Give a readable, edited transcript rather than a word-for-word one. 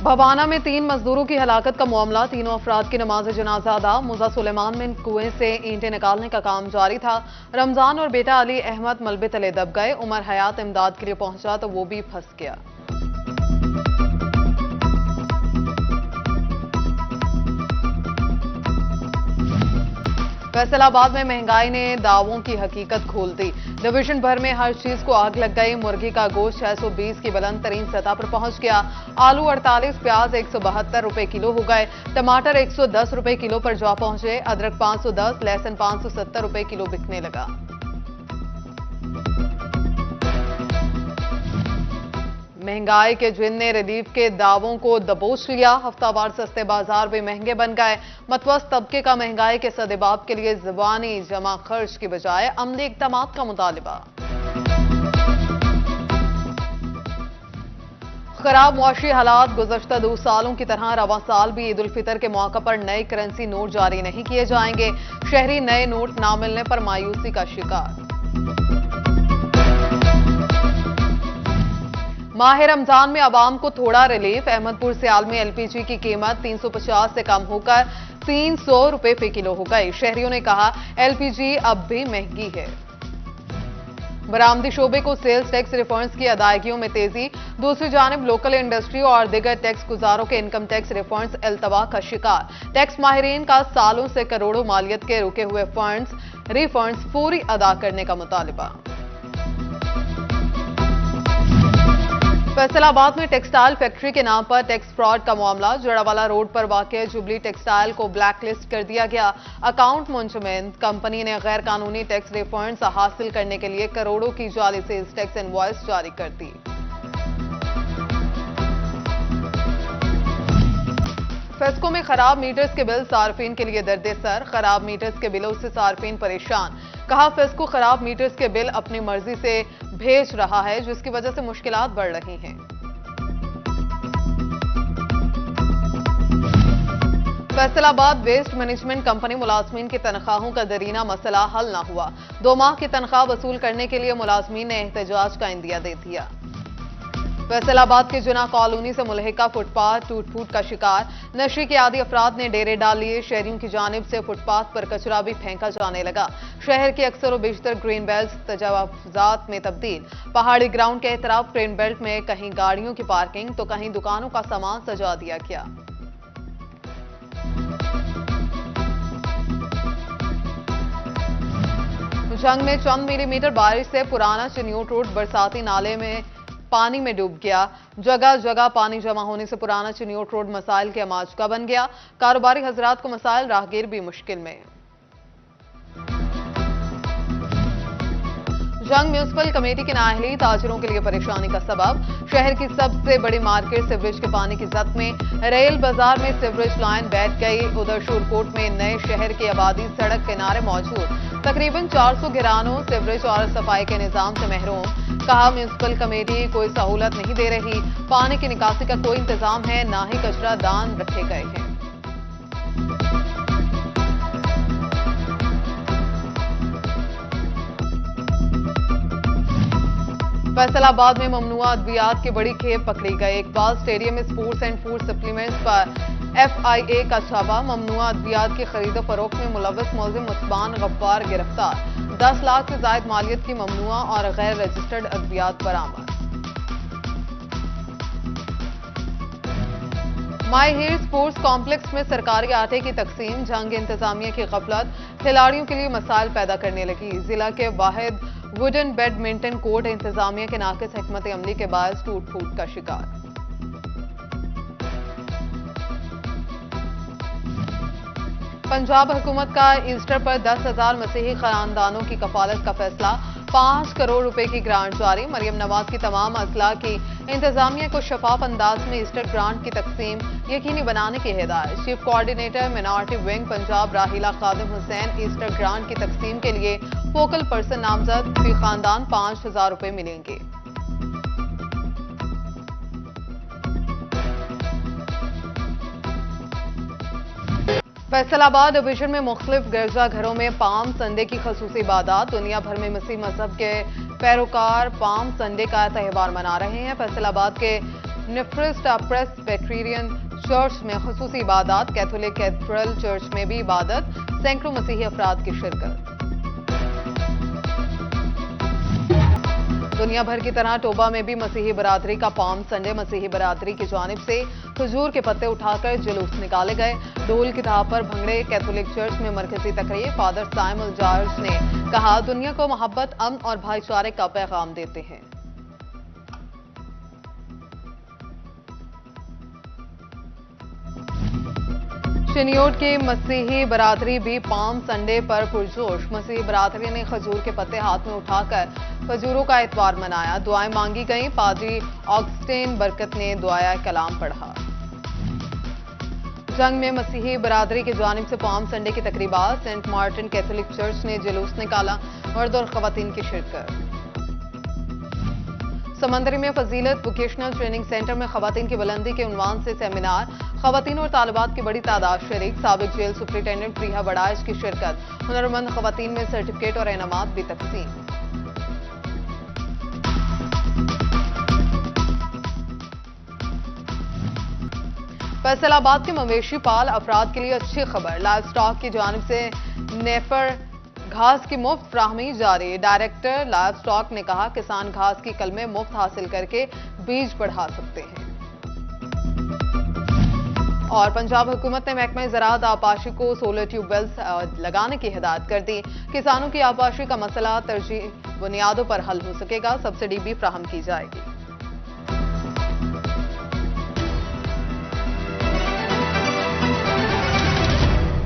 भवाना में 3 मजदूरों की हलाकत का मामला। तीनों अफराद की नमाज जनाजा अदा। मुजा सुलेमान में कुएं से ईंटें निकालने का काम जारी था। रमजान और बेटा अली अहमद मलबे तले दब गए। उमर हयात इमदाद के लिए पहुंचा तो वो भी फंस गया। फैसलाबाद में महंगाई ने दावों की हकीकत खोल दी। डिवीजन भर में हर चीज को आग लग गई। मुर्गी का गोश्त 620 की बुलंद तरीन सतह पर पहुंच गया। आलू 48, प्याज 172 रुपए किलो हो गए। टमाटर 110 रुपए किलो पर जा पहुंचे। अदरक 510, लहसुन 570 रुपए किलो बिकने लगा। महंगाई के जिन ने रिलीफ के दावों को दबोच लिया। हफ्तावार सस्ते बाजार भी महंगे बन गए। मतवस्त तबके का महंगाई के सदेबाब के लिए ज़बानी जमा खर्च की बजाय अमली इक़दामात का मुतालिबा। खराब मुआशी हालात। गुज़श्ता 2 सालों की तरह रवां साल भी ईद उल फितर के मौके पर नए करेंसी नोट जारी नहीं किए जाएंगे। शहरी नए नोट ना मिलने पर मायूसी का शिकार। माह रमजान में अवाम को थोड़ा रिलीफ। अहमदपुर सियाल में एलपीजी की कीमत 350 से कम होकर 300 रुपए फी किलो हो गई। शहरियों ने कहा एलपीजी अब भी महंगी है। बरामदी शोबे को सेल्स टैक्स रिफंड्स की अदायगियों में तेजी। दूसरी जानिब लोकल इंडस्ट्री और दीगर टैक्स गुजारों के इनकम टैक्स रिफंड्स अल्तवा का शिकार। टैक्स माहिरीन का सालों से करोड़ों मालियत के रुके हुए फंड्स रिफंड्स पूरी अदा करने का मुतालिबा। फैसलाबाद में टेक्सटाइल फैक्ट्री के नाम पर टैक्स फ्रॉड का मामला। जड़ावाला रोड पर वाक़ जुबली टेक्सटाइल को ब्लैकलिस्ट कर दिया गया। अकाउंट मुंजमद कंपनी ने गैर कानूनी टैक्स रिफंड्स हासिल करने के लिए करोड़ों की जाली सेल्स टैक्स इनवॉइस जारी कर दी। फेस्को में खराब मीटर्स के बिल सार्फिन के लिए दर्दे सर। खराब मीटर्स के बिलों से सार्फिन परेशान। कहा फेस्को खराब मीटर्स के बिल अपनी मर्जी से भेज रहा है जिसकी वजह से मुश्किलात बढ़ रही हैं। फैसलाबाद वेस्ट मैनेजमेंट कंपनी मुलाजमीन की तनख्वाहों का दरीना मसला हल न हुआ। 2 माह की तनख्वाह वसूल करने के लिए मुलाजमीन ने एहतजाज का इंदिया दे दिया। फैसलाबाद के जुना कॉलोनी से मुलहिका फुटपाथ टूट फूट का शिकार। नशे के आदी अफराद ने डेरे डाल लिए। शहरियों की जानिब से फुटपाथ पर कचरा भी फेंका जाने लगा। शहर के अक्सर व बेशतर ग्रीन बेल्ट तजावुजात में तब्दील। पहाड़ी ग्राउंड के एतराफ ग्रीन बेल्ट में कहीं गाड़ियों की पार्किंग तो कहीं दुकानों का सामान सजा दिया गया। जंग में चंद मिलीमीटर बारिश से पुराना चिन्योट रोड बरसाती नाले में पानी में डूब गया। जगह जगह पानी जमा होने से पुराना चिन्योट रोड मसाइल के अमाजगा बन गया। कारोबारी हजरात को मसाइल, राहगीर भी मुश्किल में। जंग म्यूनिसिपल कमेटी की नाअहली ताजिरों के लिए परेशानी का सबब। शहर की सबसे बड़ी मार्केट सीवरेज के पानी की जद में। रेल बाजार में सीवरेज लाइन बैठ गई। उधर शूरकोट में नए शहर की आबादी सड़क किनारे मौजूद। तकरीबन 400 घरानों सीवरेज और सफाई के निजाम से महरूम। कहा म्यूनिसिपल कमेटी कोई सहूलत नहीं दे रही। पानी की निकासी का कोई इंतजाम है, ना ही कचरा दान रखे गए हैं। फैसलाबाद में ममनुआ अद्वियात की बड़ी खेप पकड़ी गई। इकबाल स्टेडियम में स्पोर्ट्स एंड फूड सप्लीमेंट्स पर FIA का छापा। ममनुआ अद्वियात की खरीदो फरोख्त में मुलव्वस मुलजिम मुस्बान गफ्फार गिरफ्तार। 10 लाख से जायद मालियत की ममनुआ और गैर रजिस्टर्ड अद्वियात बरामद। माई हिल स्पोर्ट्स कॉम्प्लेक्स में सरकारी आटे की तकसीम। जंग इंतजामिया की गफलत खिलाड़ियों के लिए मसाइल पैदा करने लगी। जिला के वाहिद वुडन बैडमिंटन कोर्ट इंतजामिया के नाकिस हिकमत अमली के बायस टूट फूट का शिकार। पंजाब हुकूमत का ईस्टर पर 10,000 मसीही खानदानों की कफालत का फैसला। 5 करोड़ रुपए की ग्रांट जारी। मरियम नवाज की तमाम अजला की इंतजामिया को शफाफ अंदाज में ईस्टर ग्रांट की तकसीम यकीनी बनाने की हिदायत। Chief coordinator minority wing Punjab राहिला खादिम हुसैन ईस्टर ग्रांट की तकसीम के लिए फोकल पर्सन नामजद। फी खानदान 5,000 रुपए मिलेंगे। फैसलाबाद डिवीजन में मुख्तलिफ गिरजाघरों में पाम संडे की खसूसी इबादत। दुनिया भर में मसीह मजहब के पैरोकार पाम संडे का त्यौहार मना रहे हैं। फैसलाबाद के निफ्रिस्ट प्रेस्बिटेरियन चर्च में खुसूसी इबादत, कैथोलिक कैथेड्रल चर्च में भी इबादत, सैकड़ों मसीही अफराद की शिरकत। दुनिया भर की तरह टोबा में भी मसीही बरादरी का पाम संडे मसीही बरादरी की जानिब से खजूर के पत्ते उठाकर जुलूस निकाले गए। ढोल की थाप पर भंगड़े। कैथोलिक चर्च में मरकजी तकरीर। फादर साइमन जॉर्ज ने कहा, दुनिया को मोहब्बत, अमन और भाईचारे का पैगाम देते हैं। चिनियोट की मसीही बरादरी भी पाम संडे पर पुरजोश। मसीही बरादरी ने खजूर के पत्ते हाथ में उठाकर खजूरों का इतवार मनाया। दुआएं मांगी गईं। पादरी ऑगस्टीन बरकत ने दुआया कलाम पढ़ा। जंग में मसीही बरादरी की जानिब से पाम संडे की तकरीबात। सेंट मार्टिन कैथोलिक चर्च ने जुलूस निकाला। मर्द और खवातीन की शिरकत। समंदरी में फजीलत वोकेशनल ट्रेनिंग सेंटर में खवातीन की बुलंदी के उन्वान से सेमिनार। खवातीन और तालिबात की बड़ी तादाद शरीक। साबिक जेल सुप्रिंटेंडेंट प्रिया बड़ाइश की शिरकत। हुनरमंद खवातीन में सर्टिफिकेट और इनामात भी तकसीम। फैसलाबाद के मवेशी पाल अफराद के लिए अच्छी खबर। लाइव स्टॉक की जानिब से नेफर घास की मुफ्त फ्राहमी जारी। डायरेक्टर लाइव स्टॉक ने कहा, किसान घास की कलमें मुफ्त हासिल करके बीज बढ़ा सकते हैं। और पंजाब हुकूमत ने महकमा ज़राअत आबपाशी को सोलर ट्यूबवेल्स लगाने की हिदायत कर दी। किसानों की आबपाशी का मसला तरजीह बुनियादों पर हल हो सकेगा। सब्सिडी भी फ्राहम की जाएगी।